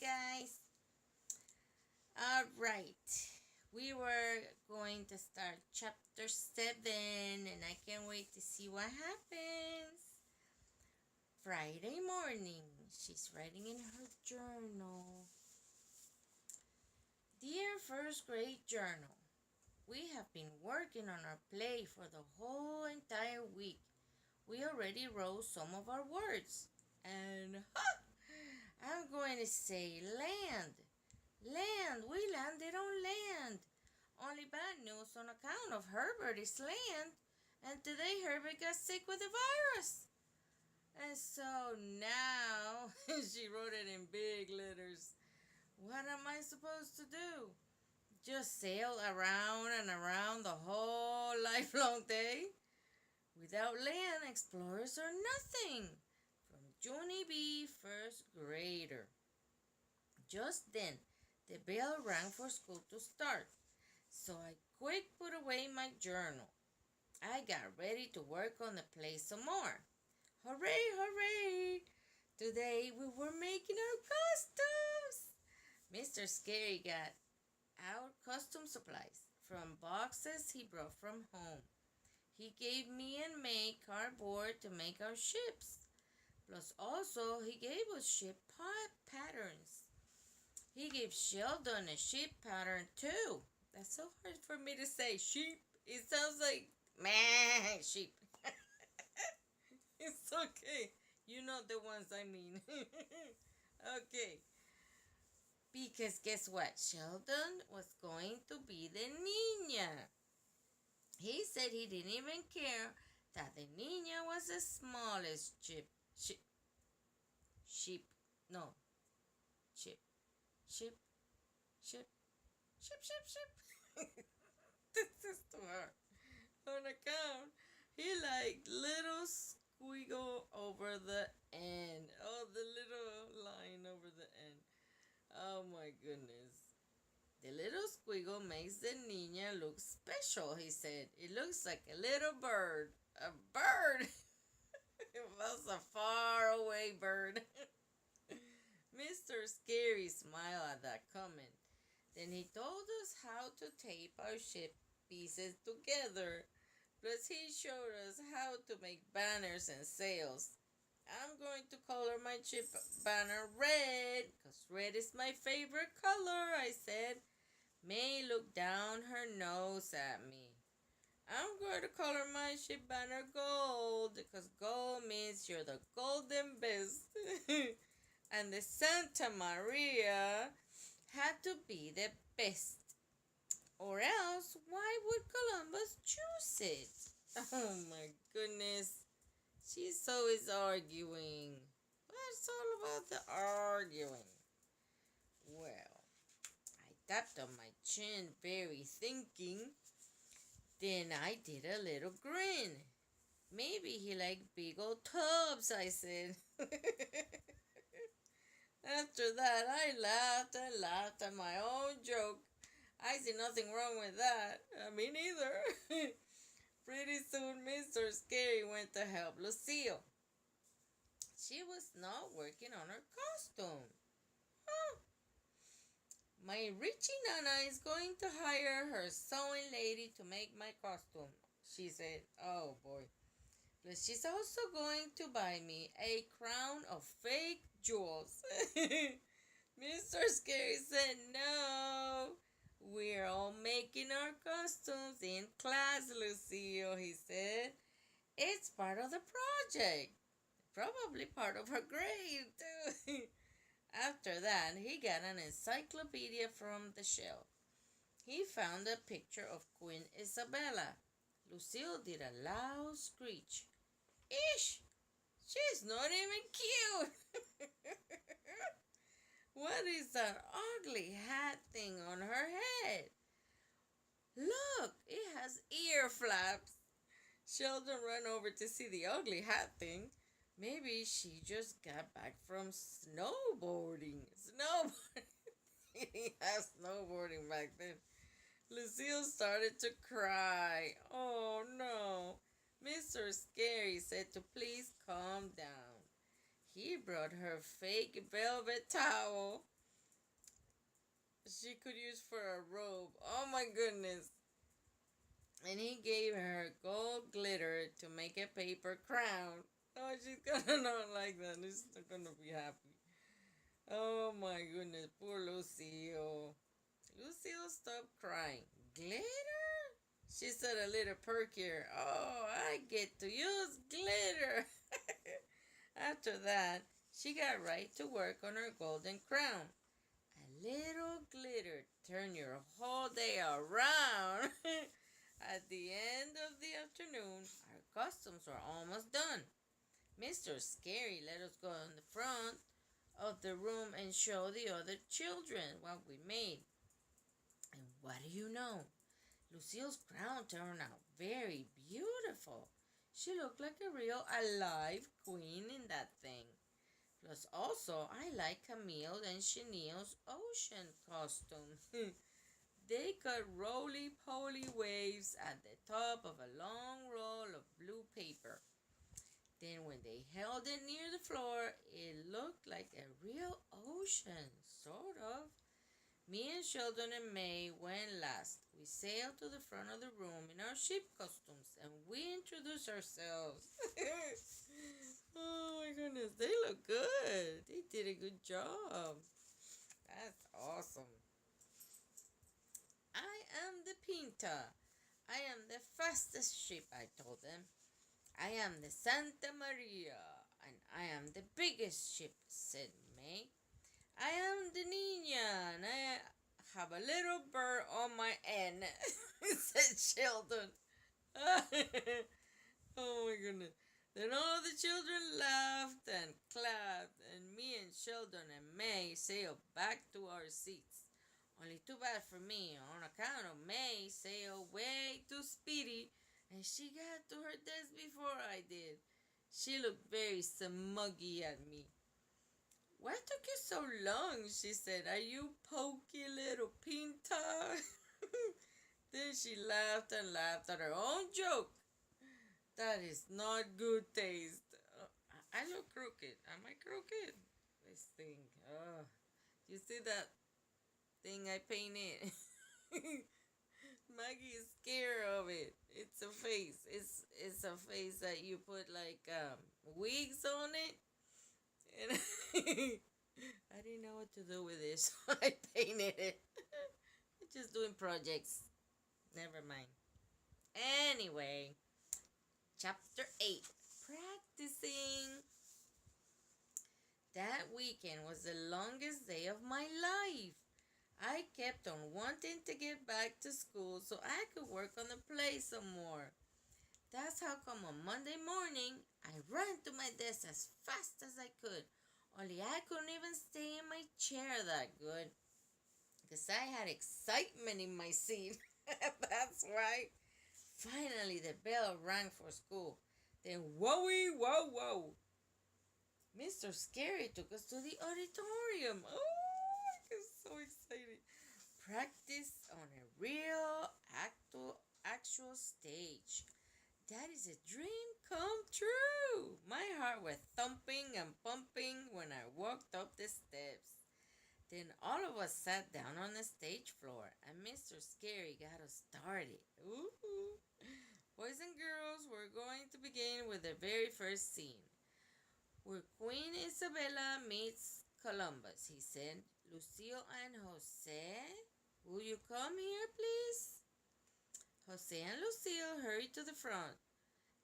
guys. All right. We were going to start chapter 7 and I can't wait to see what happens. Friday morning. She's writing in her journal. Dear first grade journal, we have been working on our play for the whole entire week. We already wrote some of our words. And I'm going to say land. Land. We landed on land. Only bad news on account of Herbert's land. And today Herbert got sick with the virus. And so now, she wrote it in big letters. What am I supposed to do? Just sail around and around the whole lifelong day? Without land, explorers are nothing. From Junie B., first grader. Just then, the bell rang for school to start, so I quick put away my journal. I got ready to work on the play some more. Hooray, hooray! Today we were making our costumes. Mr. Scary got out costume supplies from boxes he brought from home. He gave me and May cardboard to make our ships. Plus also he gave us ship patterns. He gave Sheldon a sheep pattern too. That's so hard for me to say. Sheep. It sounds like meh, sheep. It's okay. You know the ones I mean. Okay. Because guess what? Sheldon was going to be the niña. He said he didn't even care that the niña was the smallest sheep. Sheep. This is too hard. On account, he liked little squiggle over the end. Oh, the little line over the end. Oh my goodness. The little squiggle makes the niña look special, he said. It looks like a little bird. A bird! It was a faraway bird. Mr. Scary smiled at that comment. Then he told us how to tape our ship pieces together. Plus he showed us how to make banners and sails. I'm going to color my ship banner red, because red is my favorite color, I said. May looked down her nose at me. I'm going to color my ship banner gold, because gold means you're the golden best. And the Santa Maria had to be the best. Or else, why would Columbus choose it? Oh my goodness. She's always arguing. What's all about the arguing? Well, I tapped on my chin, very thinking. Then I did a little grin. Maybe he liked big old tubs, I said. After that, I laughed and laughed at my own joke. I see nothing wrong with that. Me neither. Pretty soon, Mr. Scary went to help Lucille. She was not working on her costume. Huh. My Richie Nana is going to hire her sewing lady to make my costume, she said. Oh boy. But she's also going to buy me a crown of fake jewels. Mr. Scary said, no. We're all making our costumes in class, Lucille, he said. It's part of the project. Probably part of her grade, too. After that, he got an encyclopedia from the shelf. He found a picture of Queen Isabella. Lucille did a loud screech. Ish! She's not even cute! What is that ugly hat thing on her head? Look, it has ear flaps. Sheldon ran over to see the ugly hat thing. Maybe she just got back from snowboarding. He didn't have snowboarding back then. Lucille started to cry. Oh no. Mr. Scary said to please calm down. He brought her fake velvet towel. she could use for a robe. Oh my goodness. And he gave her gold glitter to make a paper crown. Oh, she's gonna not like that. She's not gonna be happy. Oh my goodness, poor Lucille. Lucille, stop crying. Glitter? She said a little perkier. Oh, I get to use glitter. After that, she got right to work on her golden crown. A little glitter turn your whole day around. At the end of the afternoon, our costumes were almost done. Mr. Scary let us go in the front of the room and show the other children what we made. And what do you know? Lucille's crown turned out very beautiful. She looked like a real alive queen in that thing. Plus, also, I like Camille and Chenille's ocean costume. They cut roly-poly waves at the top of a long roll of blue paper. Then, when they held it near the floor, it looked like a real ocean, sort of. Me and Sheldon and May went last. We sailed to the front of the room in our ship costumes and we introduced ourselves. Oh my goodness, they look good. They did a good job. That's awesome. I am the Pinta. I am the fastest ship, I told them. I am the Santa Maria, and I am the biggest ship, said May. I am the Nina, and I have a little bird on my end, said Sheldon. Oh my goodness. Then all the children laughed and clapped, and me and Sheldon and May sailed back to our seats. Only too bad for me, on account of May sailed way too speedy, and she got to her desk before I did. She looked very smuggy at me. What took you so long? She said. Are you pokey little pinta? Then she laughed and laughed at her own joke. That is not good taste. I look crooked. Am I crooked? This thing. You see that thing I painted? Maggie is scared of it. It's a face. It's a face that you put like wigs on it. And I didn't know what to do with this, so I painted it. Just doing projects. Never mind. Anyway, chapter 8. Practicing. That weekend was the longest day of my life. I kept on wanting to get back to school so I could work on the play some more. That's how come on Monday morning, I ran to my desk as fast as I could. Only I couldn't even stay in my chair that good. Because I had excitement in my seat. That's right. Finally, the bell rang for school. Then, whoa, whoa, whoa. Mr. Scary took us to the auditorium. Oh, I get so excited. Practice on a real, actual stage. That is a dream come true. My heart was thumping and pumping when I walked up the steps. Then all of us sat down on the stage floor and Mr. Scary got us started. Ooh. Boys and girls, we're going to begin with the very first scene. Where Queen Isabella meets Columbus, he said. Lucille and Jose, will you come here, please? Jose and Lucille hurried to the front.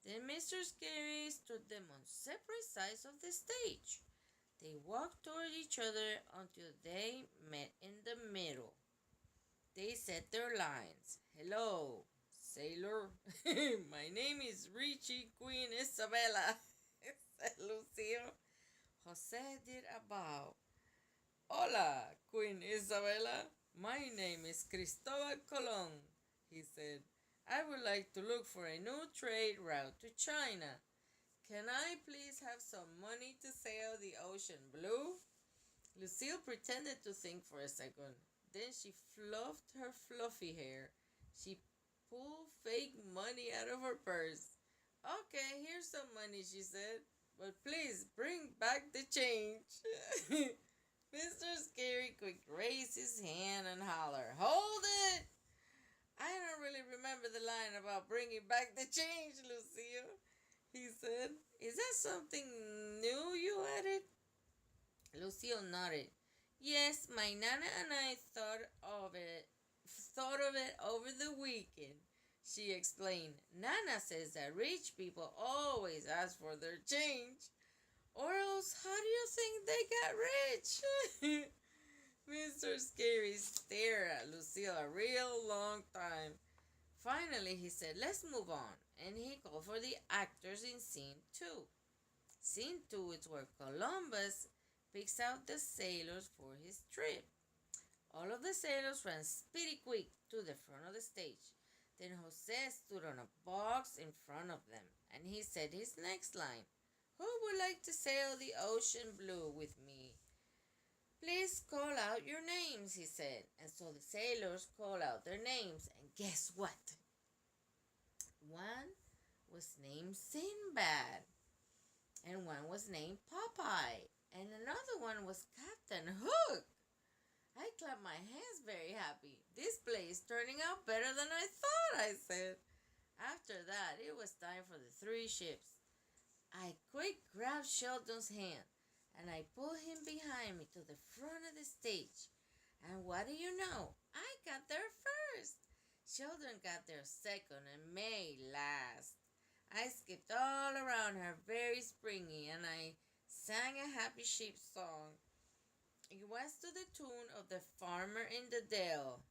Then Mr. Scary stood them on separate sides of the stage. They walked toward each other until they met in the middle. They said their lines. Hello, sailor. My name is Richie Queen Isabella, said Lucille. Jose did a bow. Hola, Queen Isabella. My name is Cristobal Colon, he said. I would like to look for a new trade route to China. Can I please have some money to sail the ocean blue? Lucille pretended to think for a second. Then she fluffed her fluffy hair. She pulled fake money out of her purse. Okay, here's some money, she said. But please bring back the change. Mr. Scary Quick raised his hand and hollered, "Hold it! I don't really remember the line about bringing back the change, Lucille," he said. "Is that something new you added?" Lucille nodded. "Yes, my Nana and I thought of it over the weekend," she explained. "Nana says that rich people always ask for their change. Or else, how do you think they got rich?" Mr. Scary stared at Lucille a real long time. Finally, he said, "Let's move on." And he called for the actors in scene 2. Scene 2 is where Columbus picks out the sailors for his trip. All of the sailors ran speedy quick to the front of the stage. Then Jose stood on a box in front of them, and he said his next line. "Who would like to sail the ocean blue with me? Please call out your names," he said. And so the sailors called out their names, and guess what? One was named Sinbad, and one was named Popeye, and another one was Captain Hook. I clapped my hands very happy. "This play is turning out better than I thought," I said. After that, it was time for the 3 ships. I quick grabbed Sheldon's hand and I pulled him behind me to the front of the stage. And what do you know? I got there first. Sheldon got there second and May last. I skipped all around her very springy and I sang a happy sheep song. It was to the tune of The Farmer in the Dell.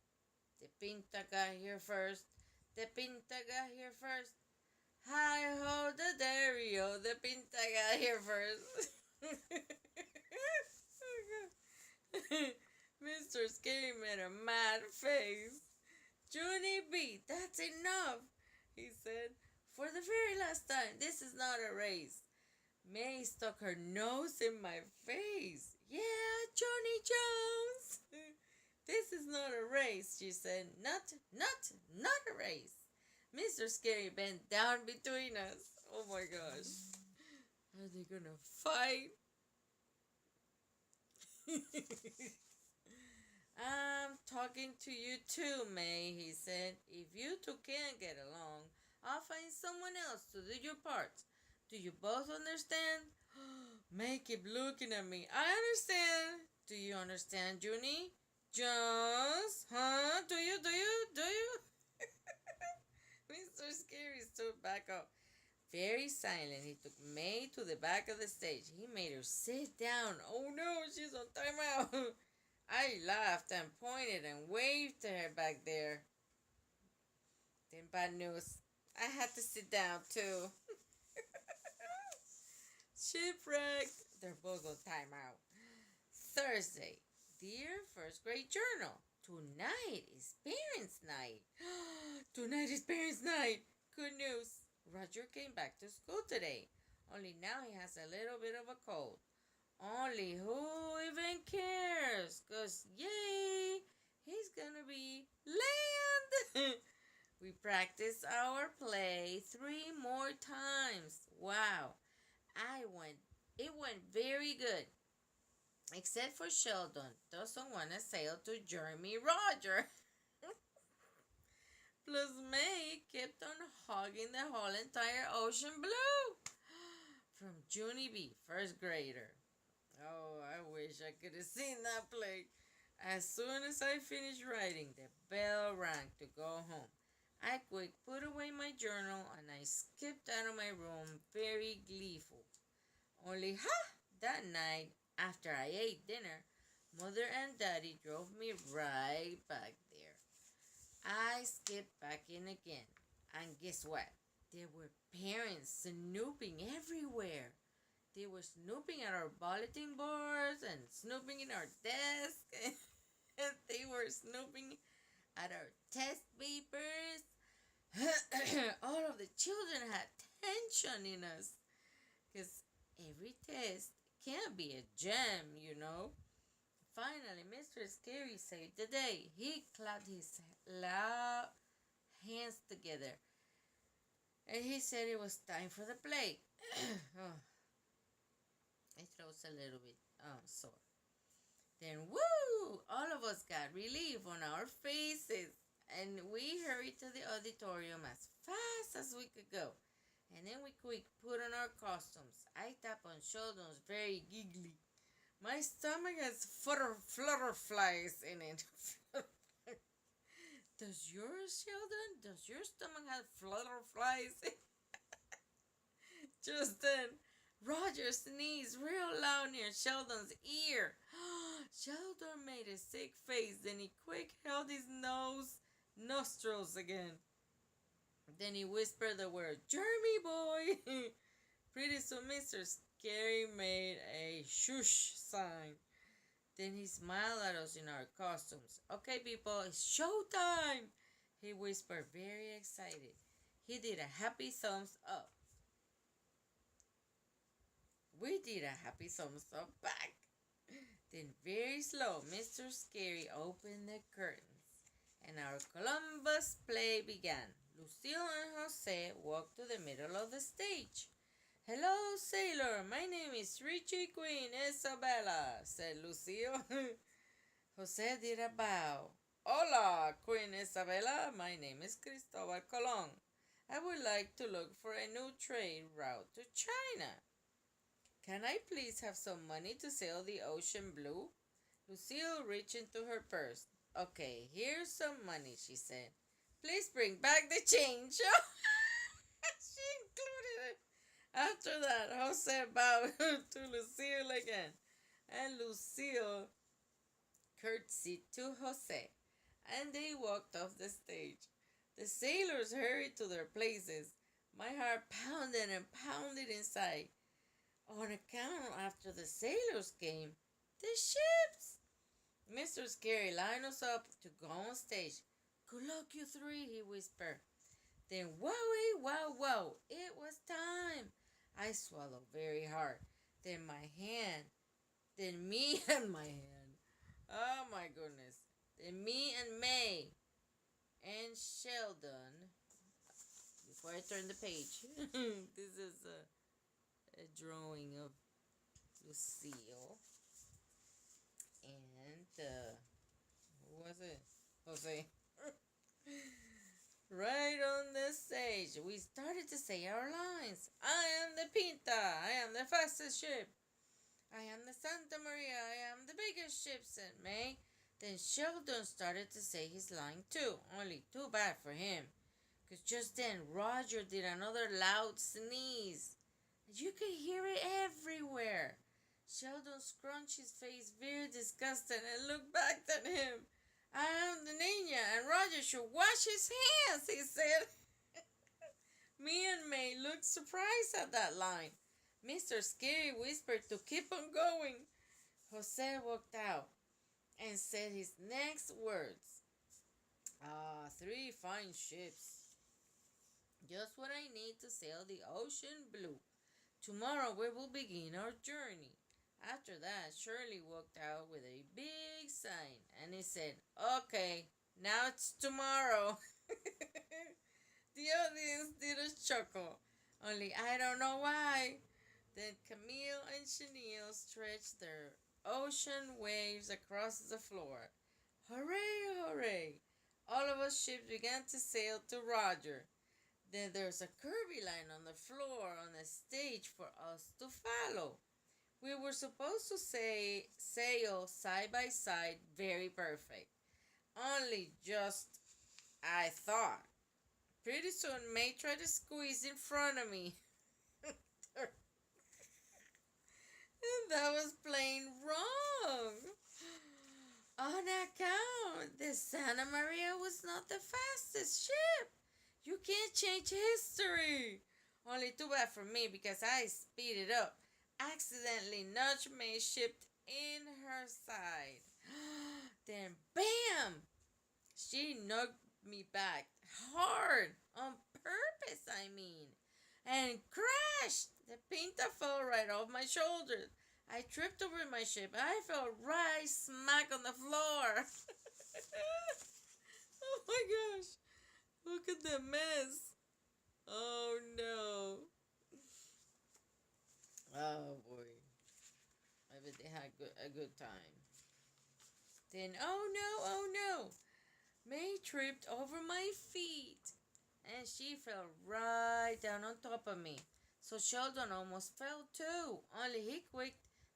"The Pinta got here first. The Pinta got here first. Hi ho the dairy-o, the Pinta got here first." Mr. Scary made a mad face. "Junie B, that's enough," he said. "For the very last time, this is not a race." May stuck her nose in my face. "Yeah, Johnny Jones." "This is not a race," she said. Not a race." Mr. Scary bent down between us. Oh my gosh. Are they gonna fight? "I'm talking to you too, May," he said. "If you two can't get along, I'll find someone else to do your parts. Do you both understand?" May kept looking at me. "I understand." "Do you understand, Junie?" "Jones? Huh? Do you? Mr. Scary stood back up. Very silent, he took May to the back of the stage. He made her sit down. "Oh no, she's on timeout." I laughed and pointed and waved to her back there. Then bad news. I had to sit down too. Shipwrecked. They're both on timeout. Thursday. Dear First Grade Journal. Tonight is Parents' Night. Tonight is Parents' Night. Good news. Roger came back to school today. Only now he has a little bit of a cold. Only who even cares? 'Cause yay, he's gonna be land. We practiced our play 3 more times. Wow. It went very good. Except for Sheldon. Doesn't want to sail to Jeremy Roger. Plus May kept on hogging the whole entire ocean blue. From Junie B, first grader. Oh, I wish I could have seen that play. As soon as I finished writing, the bell rang to go home. I quick put away my journal and I skipped out of my room very gleeful. Only that night, after I ate dinner, Mother and Daddy drove me right back there. I skipped back in again, and guess what? There were parents snooping everywhere. They were snooping at our bulletin boards and snooping in our desk. And they were snooping at our test papers. All of the children had tension in us because every test can't be a gem. Finally, Mr. Scary saved the day. He clapped his loud hands together and he said it was time for the play. Oh, my throat's a little bit sore. Then, woo! All of us got relief on our faces, and we hurried to the auditorium as fast as we could go. And then we quick put on our costumes. I tap on Sheldon's very giggly. My stomach has flutterflies in it. Does yours, Sheldon? Does your stomach have flutterflies? Just then, Roger sneezed real loud near Sheldon's ear. Sheldon made a sick face, then he quick held his nostrils again. Then he whispered the word, Jeremy boy! Pretty soon Mr. Scary made a shush sign. Then he smiled at us in our costumes. Okay, people, it's showtime! He whispered, very excited. He did a happy thumbs up. We did a happy thumbs up back. Then, very slow, Mr. Scary opened the curtains, and our Columbus play began. Lucille and Jose walked to the middle of the stage. Hello, sailor. My name is Richie Queen Isabella, said Lucille. Jose did a bow. Hola, Queen Isabella. My name is Cristobal Colon. I would like to look for a new trade route to China. Can I please have some money to sail the ocean blue? Lucille reached into her purse. Okay, here's some money, she said. Please bring back the change. She included it. After that, Jose bowed to Lucille again, and Lucille curtsied to Jose, and they walked off the stage. The sailors hurried to their places. My heart pounded and pounded inside. On account after the sailors came, the ships. Mr. Scary lined us up to go on stage. Good luck, you three, he whispered. Then wowie, wow, wow, it was time. I swallowed very hard. Then me and my hand. Oh my goodness. Then me and May and Sheldon. Before I turn the page, this is a drawing of Lucille and who was it? Jose. Right on the stage, we started to say our lines. I am the Pinta. I am the fastest ship. I am the Santa Maria. I am the biggest ship, said May. Then Sheldon started to say his line too, only too bad for him. Because just then, Roger did another loud sneeze. You could hear it everywhere. Sheldon scrunched his face very disgusted and looked back at him. I am the ninja and Roger should wash his hands, he said. Me and May looked surprised at that line. Mr. Scary whispered to keep on going. Jose walked out and said his next words. Three fine ships. Just what I need to sail the ocean blue. Tomorrow we will begin our journey. After that, Shirley walked out with a big sign and he said, okay, now it's tomorrow. The audience did a chuckle, only I don't know why. Then Camille and Chenille stretched their ocean waves across the floor. Hooray, hooray! All of us ships began to sail to Roger. Then there's a curvy line on the floor on the stage for us to follow. We were supposed to sail side by side, very perfect. Only just, I thought. Pretty soon, May tried to squeeze in front of me. And that was plain wrong. On account, the Santa Maria was not the fastest ship. You can't change history. Only too bad for me because I speeded up. Accidentally nudged May's ship in her side. Then bam! She knocked me back hard. On purpose, I mean. And crashed. The Pinta fell right off my shoulders. I tripped over my ship. I fell right smack on the floor. Oh my gosh. Look at the mess. Oh no. Oh boy. I bet they had a good time. Then, oh no, May tripped over my feet and she fell right down on top of me. So Sheldon almost fell too, only he quick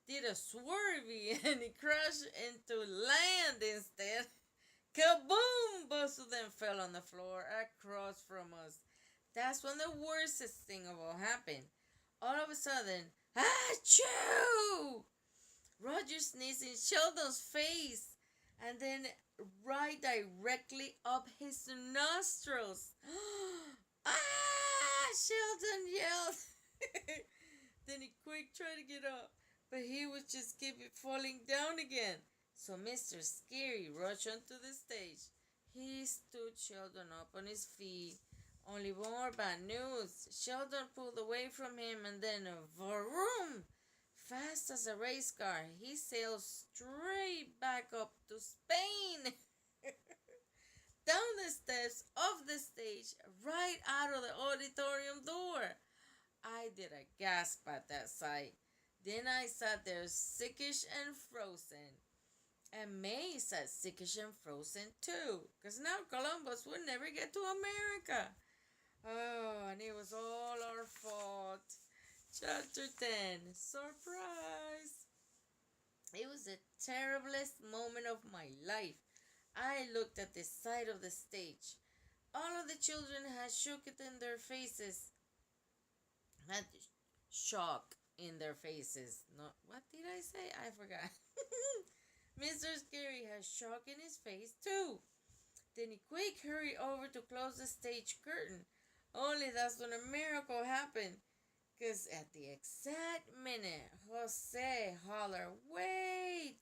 did a swervy and he crashed into land instead. Kaboom! Both of them fell on the floor across from us. That's when the worstest thing of all happened. All of a sudden, achoo! Roger sneezed in Sheldon's face and then right directly up his nostrils. Ah! Sheldon yelled. Then he quick tried to get up, but he would just keep it falling down again. So Mr. Scary rushed onto the stage. He stood Sheldon up on his feet. Only more bad news. Sheldon pulled away from him and then vroom! Fast as a race car, he sailed straight back up to Spain. Down the steps of the stage, right out of the auditorium door. I did a gasp at that sight. Then I sat there sickish and frozen. And May sat sickish and frozen too, because now Columbus would never get to America. Oh, and it was all our fault. Chapter 10. Surprise! It was the terriblest moment of my life. I looked at the side of the stage. All of the children had shook it in their faces. Had shock in their faces. No, what did I say? I forgot. Mr. Scary has shock in his face too. Then he quick hurried over to close the stage curtain. Only that's when a miracle happened. Because at the exact minute, Jose hollered, "Wait!"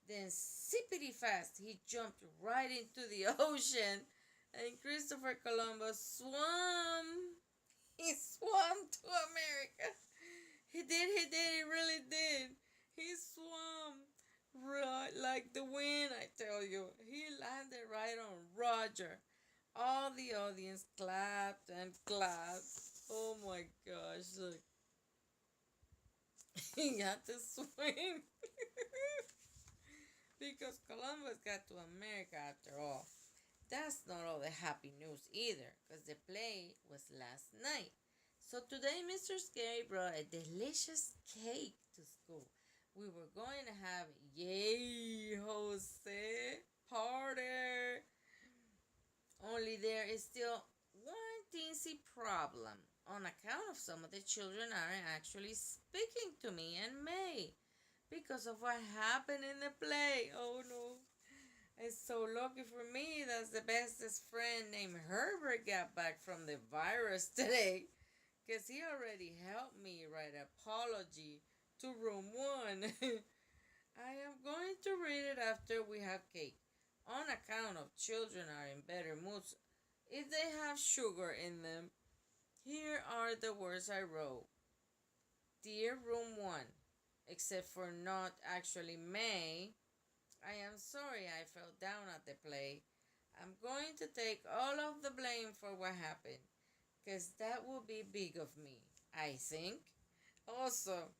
Then, zippity fast, he jumped right into the ocean. And Christopher Columbus swam. He swam to America. He really did. He swam right like the wind, I tell you. He landed right on Roger. All the audience clapped and clapped. Oh my gosh, look. He had to swim. Because Columbus got to America after all. That's not all the happy news either, because the play was last night. So today, Mr. Scary brought a delicious cake to school. We were going to have, yay, Jose, party. Only there is still one teensy problem. On account of some of the children aren't actually speaking to me and May because of what happened in the play. Oh no. It's so lucky for me that the bestest friend named Herbert got back from the virus today. Because he already helped me write an apology to room 1. I am going to read it after we have cake. On account of children are in better moods if they have sugar in them. Here are the words I wrote. Dear room 1, except for not actually May, I am sorry I fell down at the play. I'm going to take all of the blame for what happened, because that would be big of me, I think. Also,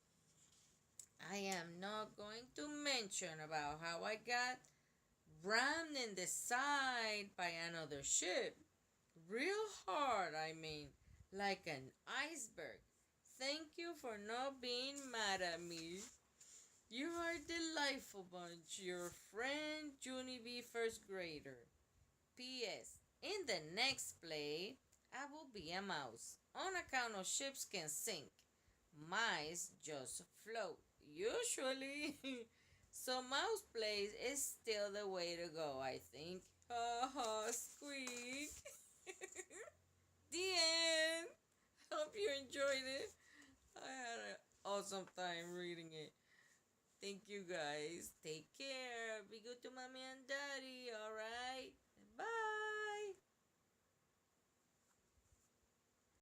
I am not going to mention about how I got rammed in the side by another ship. Real hard, I mean, like an iceberg. Thank you for not being mad at me. You are a delightful bunch. Your friend, Junie B. First grader. P.S. In the next play, I will be a mouse. On account of ships can sink. Mice just float. Usually. So mouse plays is still the way to go, I think. Ha ha, squeak. The end. Hope you enjoyed it. I had an awesome time reading it. Thank you guys. Take care. Be good to mommy and daddy. All right. Bye.